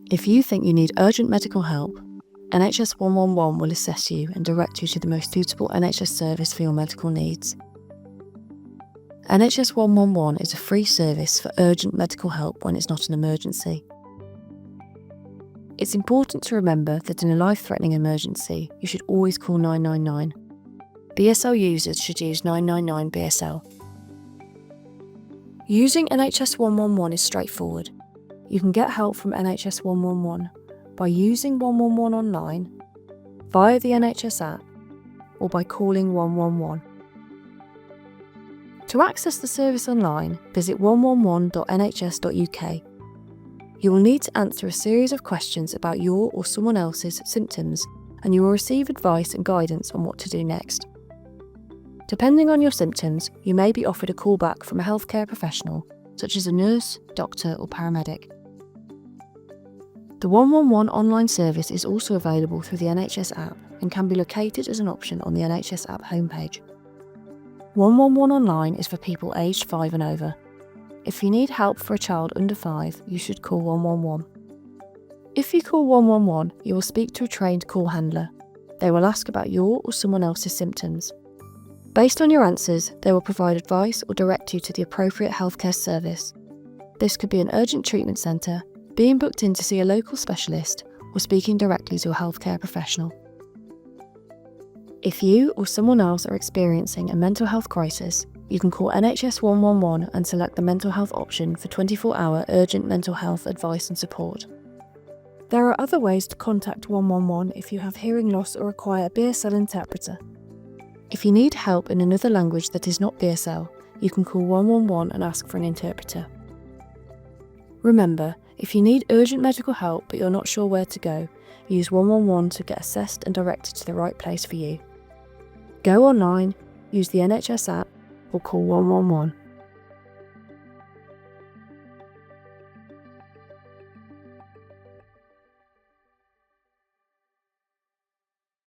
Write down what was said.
If you think you need urgent medical help, NHS 111 will assess you and direct you to the most suitable NHS service for your medical needs. NHS 111 is a free service for urgent medical help when it's not an emergency. It's important to remember that in a life-threatening emergency, you should always call 999. BSL users should use 999 BSL. Using NHS 111 is straightforward. You can get help from NHS 111 by using 111 online, via the NHS App, or by calling 111. To access the service online, visit 111.nhs.uk. You will need to answer a series of questions about your or someone else's symptoms, and you will receive advice and guidance on what to do next. Depending on your symptoms, you may be offered a callback from a healthcare professional, such as a nurse, doctor, or paramedic. The 111 online service is also available through the NHS App and can be located as an option on the NHS App homepage. 111 online is for people aged 5 and over. If you need help for a child under 5, you should call 111. If you call 111, you will speak to a trained call handler. They will ask about your or someone else's symptoms. Based on your answers, they will provide advice or direct you to the appropriate healthcare service. This could be an urgent treatment centre, being booked in to see a local specialist, or speaking directly to a healthcare professional. If you or someone else are experiencing a mental health crisis, you can call NHS 111 and select the mental health option for 24-hour urgent mental health advice and support. There are other ways to contact 111 if you have hearing loss or require a BSL interpreter. If you need help in another language that is not BSL, you can call 111 and ask for an interpreter. Remember, if you need urgent medical help but you're not sure where to go, use 111 to get assessed and directed to the right place for you. Go online, use the NHS app, or call 111.